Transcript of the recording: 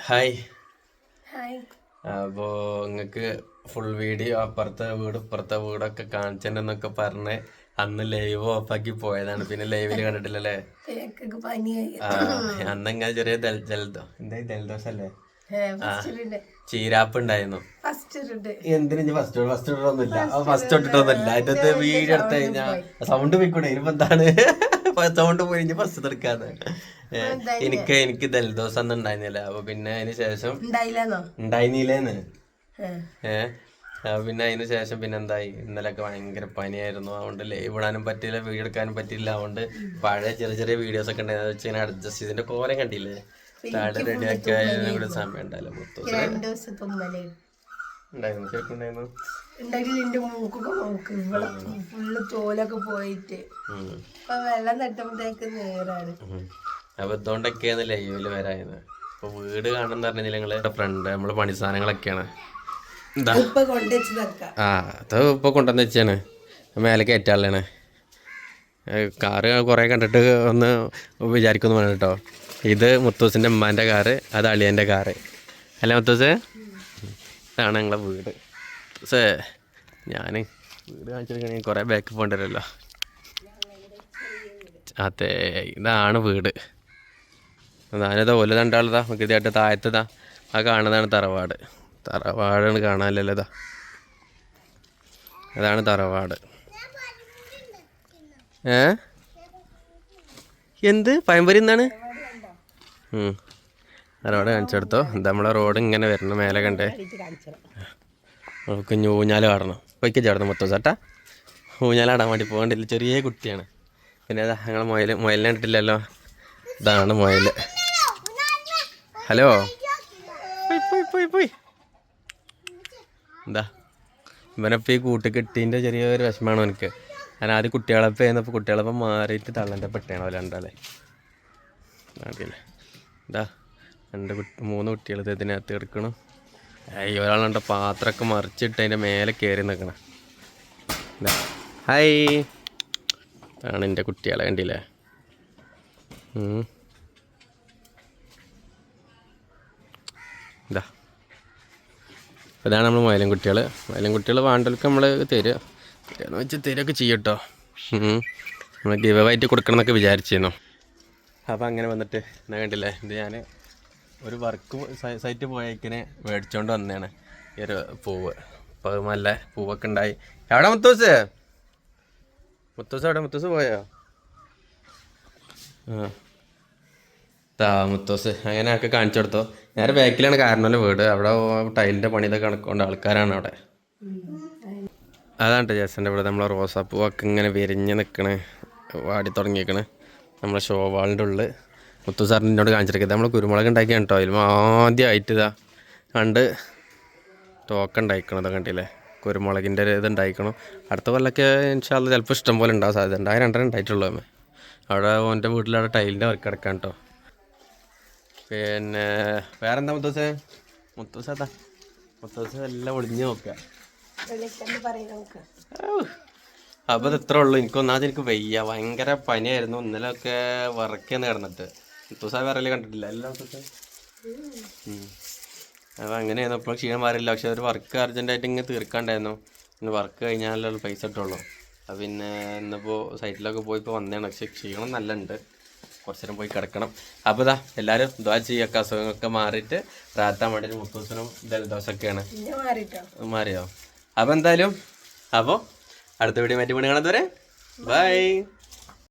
Hi. Hi. അപ്പോൾ നിങ്ങൾക്ക് full video അപ്പുറത്തെ വീട് ഇപ്പുറത്തെ വീടൊക്കെ കാണിച്ചെന്നൊക്കെ പറഞ്ഞ് അന്ന് ലൈവ് ഓഫാക്കി പോയതാണ്. പിന്നെ ലൈവില് കണ്ടിട്ടില്ലല്ലേ? കേക്കൊക്കെ പനിയായി. ആ അന്നെങ്ങനെ ചെറിയ ജലദോഷം അല്ലേ? ആ ഫസ്റ്റ് ചീരാപ്പ് ഉണ്ടായിരുന്നു. ഫസ്റ്റ് എന്തിനു ഫസ്റ്റ് ഇട്ടൊന്നുമില്ല, ഫസ്റ്റ് ഇട്ടിട്ടൊന്നുമില്ല. അതിന്റെ വീഡിയോ എടുത്തു കഴിഞ്ഞാൽ സൗണ്ട് പോയിക്കൂടെ? ഇനിയിപ്പോ എന്താണ് സൗണ്ട് പോയി ഇനി ഫസ്റ്റ് എടുക്കാന്ന്. എനിക്ക് ജലദോഷം ഒന്നും ഉണ്ടായിരുന്നില്ല. അപ്പൊ പിന്നെ അതിന് ശേഷം ഉണ്ടായിരുന്നില്ലേന്ന് പിന്നെ അതിന് ശേഷം പിന്നെ എന്തായി, ഇന്നലെയൊക്കെ ഭയങ്കര പനിയായിരുന്നു. അതുകൊണ്ട് ലൈവ് ഇടാനും പറ്റില്ല, വീഡിയോ എടുക്കാനും പറ്റില്ല. അതുകൊണ്ട് പഴയ ചെറിയ ചെറിയ വീഡിയോസ് ഒക്കെ ഉണ്ടായിരുന്നു, വെച്ച് ഇങ്ങനെ അഡ്ജസ്റ്റ് ചെയ്തിന്റെ കോലം കണ്ടില്ലേ, താഴെ റെഡിയാക്കി അതിനും കൂടെ സമയം ഉണ്ടായില്ല. ഉണ്ടായിരുന്നു, ശരിക്കും ഉണ്ടായിരുന്നു. ഫുള്ള് തോലൊക്കെ പോയിട്ട് വെള്ളം തട്ടുമ്പോഴത്തേക്ക് നേരാണ്. അപ്പൊ ഇതുകൊണ്ടൊക്കെയാണ് ലൈവില് വരായത്. ഇപ്പൊ വീട് കാണുന്ന പറഞ്ഞാൽ നിങ്ങളുടെ ഫ്രണ്ട് നമ്മള് പണി സാധനങ്ങളൊക്കെയാണ്. ആ അത് ഇപ്പൊ കൊണ്ടുവന്ന് വെച്ചാണ്, മേലെ കയറ്റാളാണ്. കാറ് കുറെ കണ്ടിട്ട് ഒന്ന് വിചാരിക്കുന്നു വേണം കേട്ടോ. ഇത് മുത്തൂസിന്റെ ഉമ്മാന്റെ കാറ്, അത് അളിയന്റെ കാറ് അല്ല മുത്തൂസ്? ഇതാണ് ഞങ്ങളെ വീട്. ഞാൻ വീട് കാണിച്ചിരിക്കണെങ്കിൽ കുറെ ബാക്ക് പോകേണ്ടല്ലോ. അതെ, ഇതാണ് വീട്. ഞാനിതാ ഓല രണ്ടാളതാ ഗതിയായിട്ട് താഴത്തതാ ആ കാണുന്നതാണ് തറവാട്. തറവാടാണ് കാണാനല്ലോ, ഇതാ അതാണ് തറവാട്. എന്ത് പഴംപൊരി എന്താണ്? തറവാട് കാണിച്ചെടുത്തോ. എന്താ നമ്മളെ റോഡ് ഇങ്ങനെ വരണം, മേലെ കണ്ടേ. നമുക്ക് ഊഞ്ഞാൽ ആടണം, പൊയ്ക്ക ചേർന്ന് മൊത്തം ചേട്ടാ. ഊഞ്ഞാലാടാൻ വേണ്ടി പോകണ്ടില്ല, ചെറിയ കുട്ടിയാണ്. പിന്നെ അതാ ഞങ്ങൾ മുയലിനെ ഇട്ടില്ലല്ലോ, ഇതാണ് മുയൽ. ഹലോ, പോയി എന്താ ഇവനപ്പം ഈ കൂട്ട് കിട്ടീൻ്റെ ചെറിയൊരു വിഷമമാണ് എനിക്ക്. ഞാൻ ആദ്യം കുട്ടികളപ്പം ചെയ്യുന്നപ്പോൾ കുട്ടികളപ്പം മാറിയിട്ട് തള്ളൻ്റെ പെട്ടയാണോ രണ്ടാളെ ആക്കില്ലേ. എന്താ മൂന്ന് കുട്ടികൾ ഇതിനകത്ത് എടുക്കണം. ഒരാളുണ്ട് പാത്രമൊക്കെ മറിച്ചിട്ട് അതിൻ്റെ മേലെ കയറി നിൽക്കണം. ഹായ്, അതാണ് എൻ്റെ കുട്ടികളെ കണ്ടില്ലേ. ഇതാ ഇതാണ് നമ്മൾ മയിലൻകുട്ടികൾ. മയിലൻകുട്ടികൾ വേണ്ടവർക്ക് നമ്മൾ തരികയെന്ന് വെച്ച് തരികയൊക്കെ ചെയ്യട്ടോ. നമ്മൾ ഗിവായിട്ട് കൊടുക്കണം എന്നൊക്കെ വിചാരിച്ചിരുന്നു. അപ്പോൾ അങ്ങനെ വന്നിട്ട് എന്നാ കണ്ടില്ലേ, ഇത് ഞാൻ ഒരു വർക്ക് സൈറ്റ് പോയേക്കിനെ മേടിച്ചുകൊണ്ട് വന്നതാണ് ഈ ഒരു പൂവ്. അപ്പോൾ അത് നല്ല പൂവൊക്കെ ഉണ്ടായി. എവിടെ മുത്തൂസ് എവിടെ? മുത്തൂസ് പോയോ? മുത്തോസ് അങ്ങനെയൊക്കെ കാണിച്ചു കൊടുത്തോ. നേരെ ബാക്കിലാണ് കാരണമല്ലോ വീട്. അവിടെ ടൈലിൻ്റെ പണിയൊക്കെ കണക്കൊണ്ട് ആൾക്കാരാണ് അവിടെ. അതാണ് ജേസൻ്റെ ഇവിടെ നമ്മളെ റോസാപ്പൂവൊക്കെ ഇങ്ങനെ വിരിഞ്ഞ് നിൽക്കണേ, വാടി തുടങ്ങിയേക്കണ്. നമ്മളെ ഷോവാളിൻ്റെ ഉള്ളിൽ മുത്തു സാറിന് എന്നോട് കാണിച്ചിരിക്കുന്നത് നമ്മൾ കുരുമുളക് ഉണ്ടാക്കിയാണ് കേട്ടോ. അതിൽ ആദ്യമായിട്ട് ഇതാ കണ്ട് തോക്ക ഉണ്ടായിക്കണത് കണ്ടില്ലേ, കുരുമുളകിൻ്റെ ഒരു ഇത് ഉണ്ടായിക്കണം. അടുത്ത കൊല്ലമൊക്കെ ഇൻഷാല്ലാ ചിലപ്പോൾ ഇഷ്ടം പോലെ ഉണ്ടാകാൻ സാധ്യത ഉണ്ട്. 2 ഉണ്ടായിട്ടുള്ളൂ. അവിടെ ഓൻ്റെ വീട്ടിലവിടെ ടൈലിൻ്റെ വർക്ക് കിടക്കാൻ കേട്ടോ. പിന്നെ വേറെന്താ മുത്തൂസേ? മുത്തൂസ് എല്ലാം ഒളിഞ്ഞ് നോക്കുക. അപ്പോൾ ഇത് ഇത്രേ ഉള്ളൂ. എനിക്കൊന്നാമത് എനിക്ക് വയ്യ, ഭയങ്കര പനിയായിരുന്നു. ഇന്നലെയൊക്കെ വറക്കാന്ന് കിടന്നിട്ട്. മുത്തൂസ വേറെ കണ്ടിട്ടില്ല എല്ലാം മുത്തൂസേ. അപ്പോൾ അങ്ങനെയായിരുന്നു. ഇപ്പോൾ ക്ഷീണം മാറിയില്ല. പക്ഷെ ഒരു വർക്ക് അർജൻറ്റായിട്ട് ഇങ്ങനെ തീർക്കാണ്ടായിരുന്നു. ഇന്ന് വർക്ക് കഴിഞ്ഞാലേ പൈസ ഇട്ടുള്ളൂ. അപ്പം പിന്നെ ഇന്നിപ്പോൾ സൈറ്റിലൊക്കെ പോയി ഇപ്പോൾ വന്നതാണ്. പക്ഷെ ക്ഷീണം നല്ല ഉണ്ട്, കുറച്ച് നേരം പോയി കിടക്കണം. അപ്പോൾ ഇതാ എല്ലാവരും ദ്വാ ചെയ്യൊക്കെ അസുഖങ്ങളൊക്കെ മാറിയിട്ട് റാത്താൻ വേണ്ടിയിട്ട്. മുത്തൂസനും ജലദോഷമൊക്കെയാണ് മാറിയോ? അപ്പോൾ എന്തായാലും അപ്പോൾ അടുത്ത വീഡിയോ മാറ്റി പണി കാണാത്തവരെ ബൈ.